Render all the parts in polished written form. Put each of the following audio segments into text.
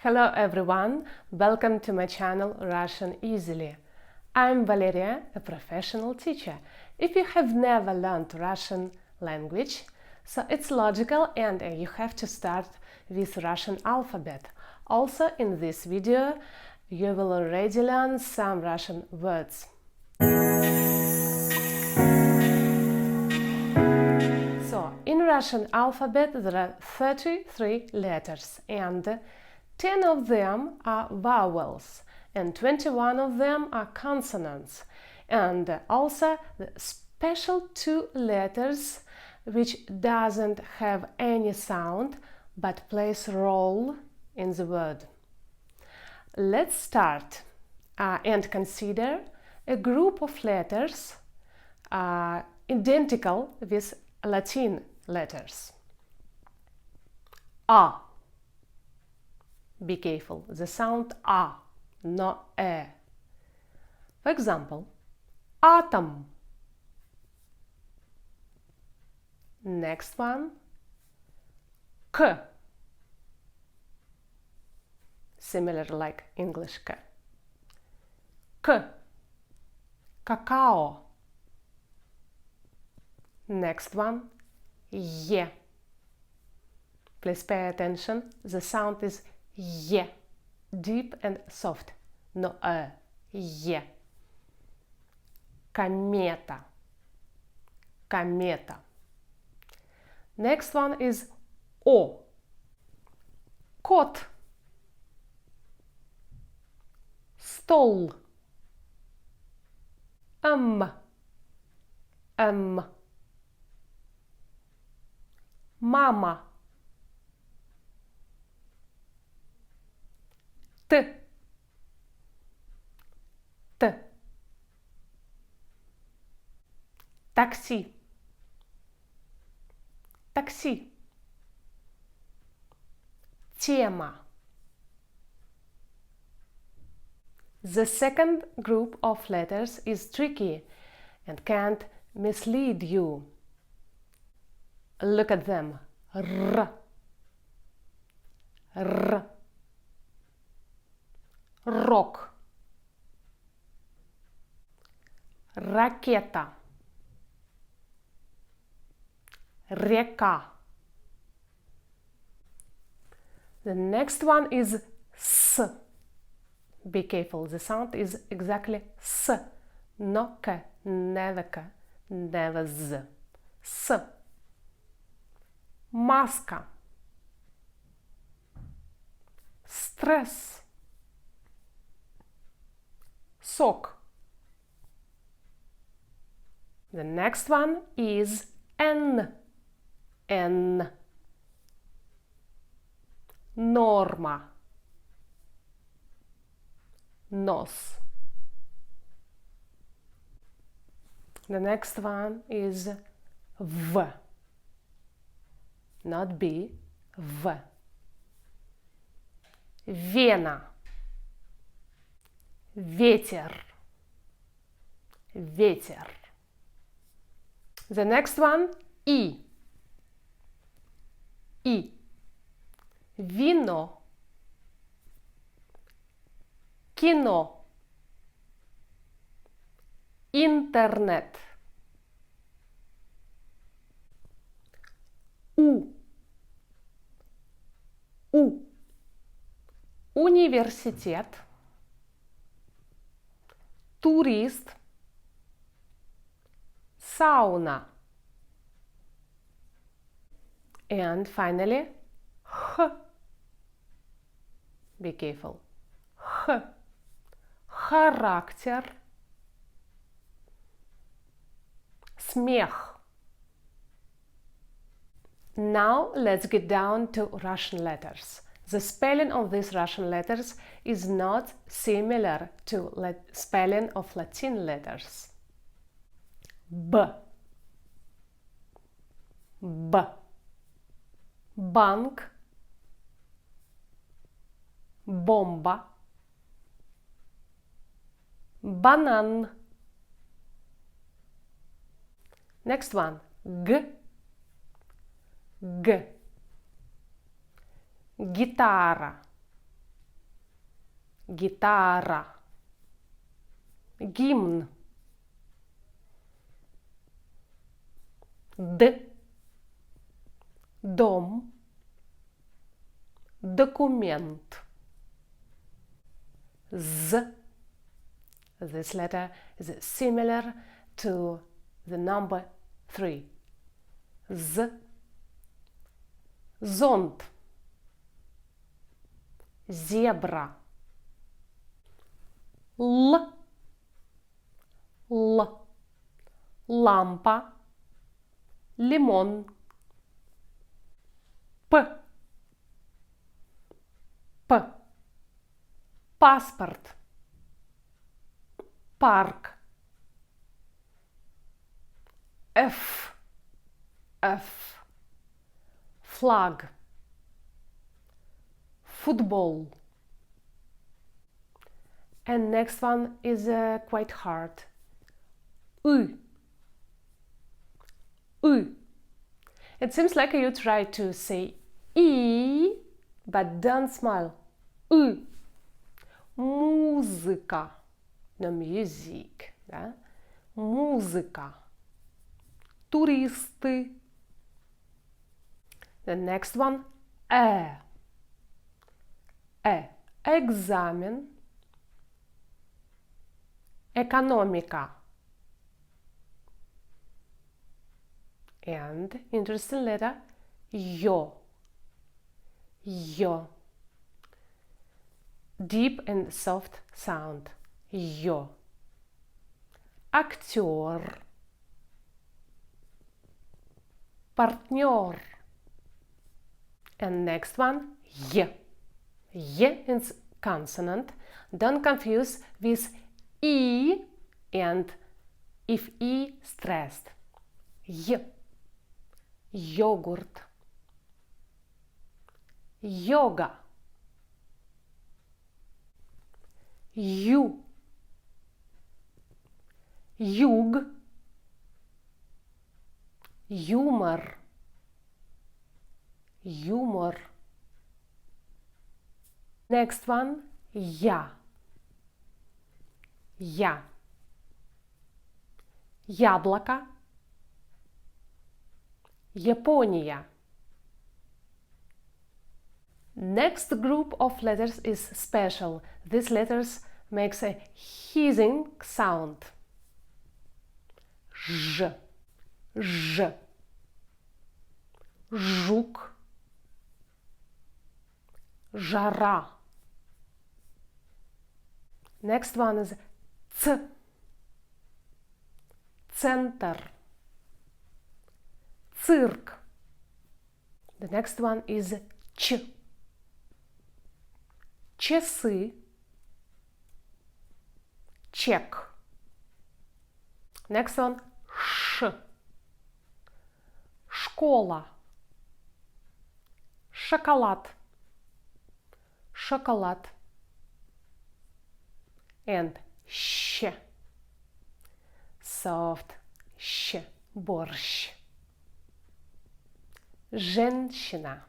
Hello everyone, welcome to my channel Russian Easily. I'm Valeria, a professional teacher. If you have never learned Russian language, so it's logical and you have to start with Russian alphabet. Also in this video you will already learn some Russian words. So, in Russian alphabet there are 33 letters and 10 of them are vowels and 21 of them are consonants, and also the special 2 letters which doesn't have any sound but plays role in the word. Let's start and consider a group of letters identical with Latin letters. A. Be careful, the sound A, not E. For example, atom. Next one, K. Similar like English K. K. Cacao. Next one, Y. Please pay attention, the sound is Y, deep and soft, no Y. Комета. Комета. Next one is O. Кот. Стол. M. Мама. Т. Такси. Такси. Тема. The second group of letters is tricky and can't mislead you. Look at them. R. R. Рок. Ракета. Река. The next one is S. Be careful, the sound is exactly S. No K, never K, never Z. S. Маска. Стресс. Сок. The next one is N. N. Норма. Нос. The next one is V. Not B, V. Вена. Ветер. Ветер. The next one, I. I. Вино. Кино. Интернет. У. Университет. Турист. Сауна. And finally, Х. Be careful. Х. Характер. Смех. Now let's get down to Russian letters. The spelling of these Russian letters is not similar to spelling of Latin letters. B. B. Банк. Бомба. Банан. Next one. G. Г. Гитара. гитара, гимн, дом, документ, This letter is similar to the number 3. Зонт, зебра, лампа, лимон, паспорт, парк, F, флаг, football. And next one is quite hard. It seems like you try to say E, but don't smile. Музыка. No, music. Да? Музыка. Туристы. The next one. Экзамен. Экономика. And interesting letter. Yo. Deep and soft sound. Yo. Актер. Партнер. And next one. Y is consonant. Don't confuse with E and if E stressed. Y. Йогурт. Йога. Юг. Юмор. Next one. Я. Яблоко. Япония. Next group of letters is special. These letters makes a hissing sound. Ж. Жук. Жара. Next one is Ц. Центр. Цирк. The next one is Ч. Часы. Чек. Next one Ш. Школа. Шоколад. And Щ. Soft Щ. Борщ. Женщина.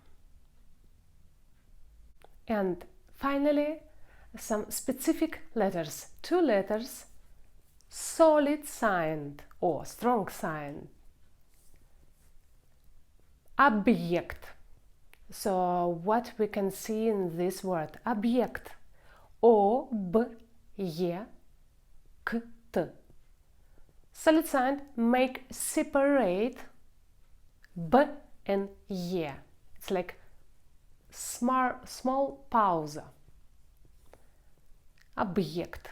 And finally, some specific letters. 2 letters, solid sound or strong sound. Объект. So what we can see in this word? Объект. О-Б-Е-К-Т. Solid sound make separate B and E. It's like small pause. Объект.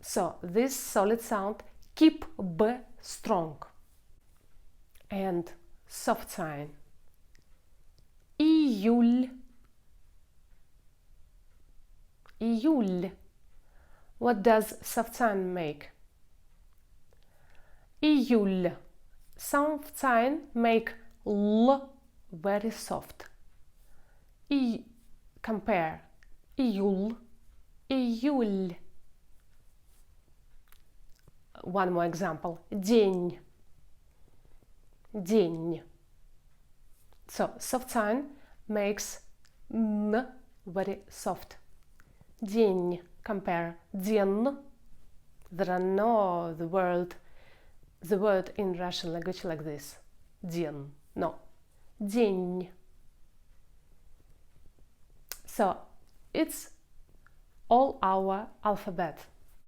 So this solid sound keep B strong. And soft sign. Июль. What does soft sign make? Июль. Soft sign make L very soft. Compare. Июль. One more example. День. So soft sign makes N very soft. День. Compare день. There are no the word in Russian language like this. День. No. День. So it's all our alphabet.